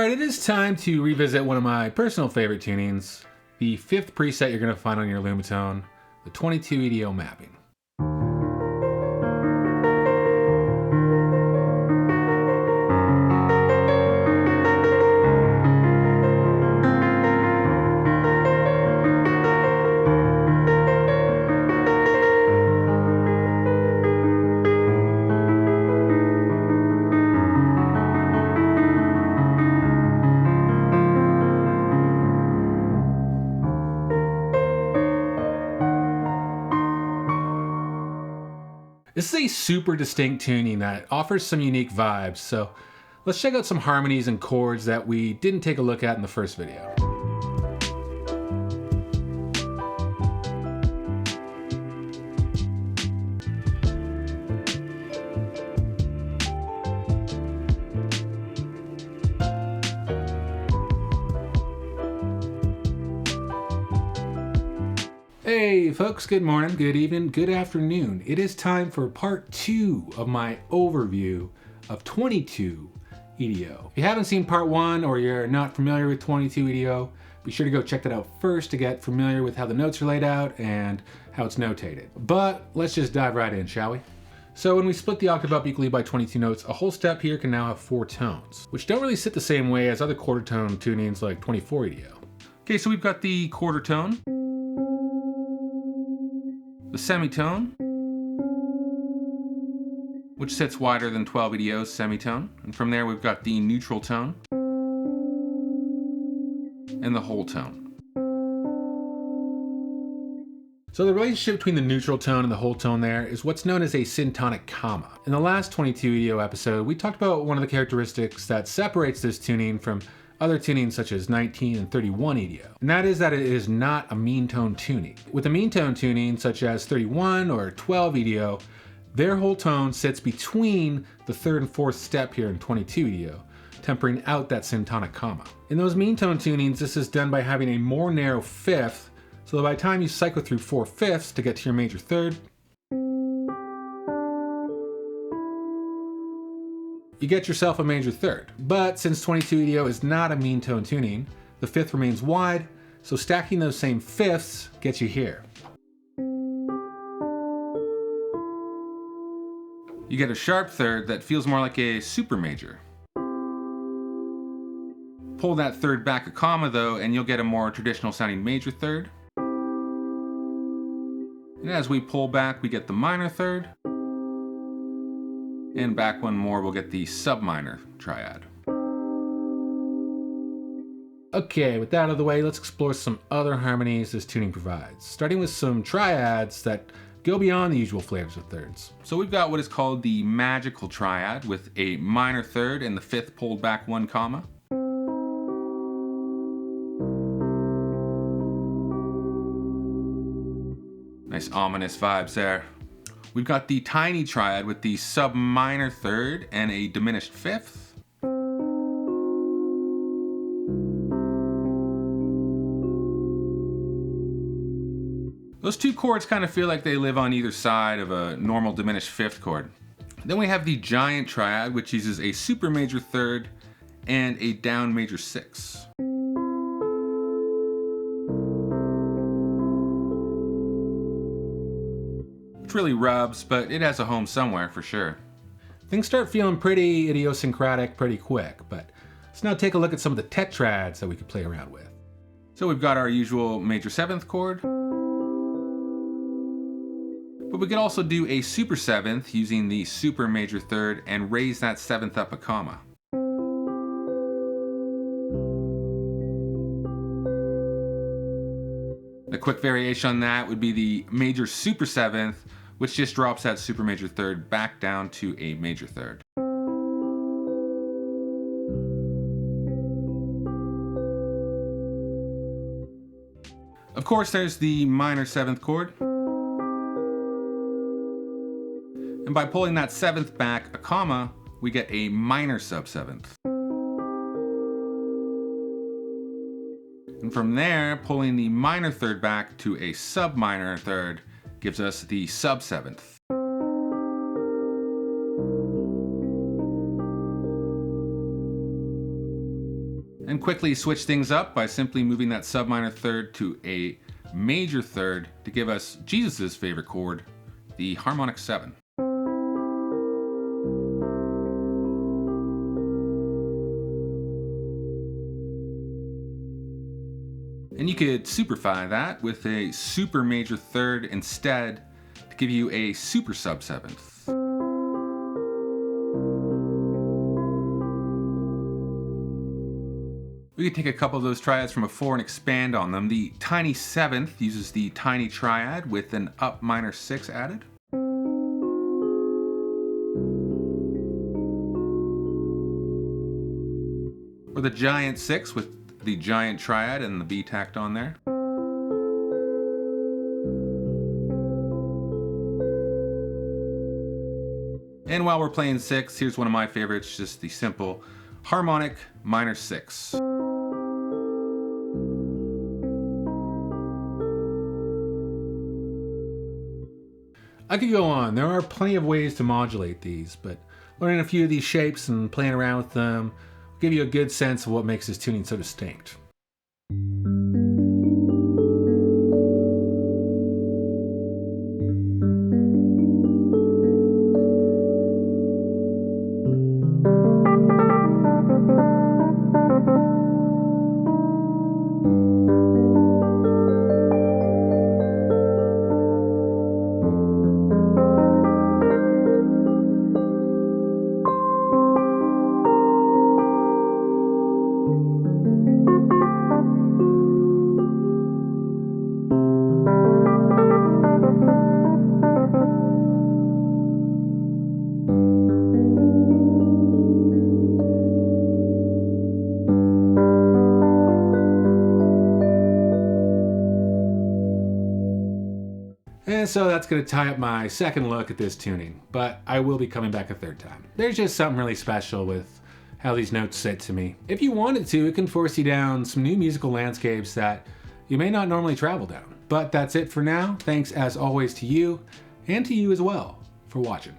Alright, it is time to revisit one of my personal favorite tunings, the fifth preset you're going to find on your Lumatone, the 22 EDO mapping. This is a super distinct tuning that offers some unique vibes, so let's check out some harmonies and chords that we didn't take a look at in the first video. Hey folks, good morning, good evening, good afternoon. It is time for part 2 of my overview of 22 EDO. If you haven't seen part 1 or you're not familiar with 22 EDO, be sure to go check that out first to get familiar with how the notes are laid out and how it's notated. But let's just dive right in, shall we? So when we split the octave up equally by 22 notes, a whole step here can now have 4 tones, which don't really sit the same way as other quarter tone tunings like 24 EDO. Okay, so we've got the quarter tone, the semitone, which sits wider than 12 EDO's semitone, and from there we've got the neutral tone and the whole tone. So the relationship between the neutral tone and the whole tone there is what's known as a syntonic comma. In the last 22 EDO episode, we talked about one of the characteristics that separates this tuning from other tunings such as 19 and 31 EDO, and that is that it is not a mean tone tuning. With a mean tone tuning such as 31 or 12 EDO, their whole tone sits between the third and fourth step here in 22 EDO, tempering out that syntonic comma. In those mean tone tunings, this is done by having a more narrow fifth, so that by the time you cycle through 4/5 to get to your major third, you get yourself a major third. But since 22 EDO is not a mean tone tuning, the fifth remains wide, so stacking those same fifths gets you here. You get a sharp third that feels more like a super major. Pull that third back a comma though, and you'll get a more traditional sounding major third. And as we pull back, we get the minor third. And back one more, we'll get the sub-minor triad. Okay, with that out of the way, let's explore some other harmonies this tuning provides, starting with some triads that go beyond the usual flavors of thirds. So we've got what is called the magical triad with a minor third and the fifth pulled back 1 comma. Nice ominous vibes there. We've got the tiny triad with the sub-minor third and a diminished fifth. Those two chords kind of feel like they live on either side of a normal diminished fifth chord. Then we have the giant triad, which uses a super major third and a down major 6. Which really rubs, but it has a home somewhere for sure. Things start feeling pretty idiosyncratic pretty quick, but let's now take a look at some of the tetrads that we could play around with. So we've got our usual major 7th chord, but we could also do a super 7th using the super major third and raise that 7th up a comma. A quick variation on that would be the major super 7th, which just drops that super major third back down to a major third. Of course, there's the minor 7th chord. And by pulling that 7th back a comma, we get a minor sub 7th. And from there, pulling the minor third back to a sub minor third gives us the sub 7th. And quickly switch things up by simply moving that sub minor third to a major third to give us Jesus' favorite chord, the harmonic 7. And you could superfy that with a super major third instead to give you a super sub 7th. We could take a couple of those triads from before and expand on them. The tiny 7th uses the tiny triad with an up minor 6 added. Or the giant 6 with the giant triad and the B tacked on there. And while we're playing 6, here's one of my favorites, just the simple harmonic minor 6. I could go on. There are plenty of ways to modulate these, but learning a few of these shapes and playing around with them will give you a good sense of what makes this tuning so distinct. And so that's going to tie up my second look at this tuning, but I will be coming back a third time. There's just something really special with how these notes sit to me. If you wanted to, it can force you down some new musical landscapes that you may not normally travel down. But that's it for now. Thanks as always to you, and to you as well, for watching.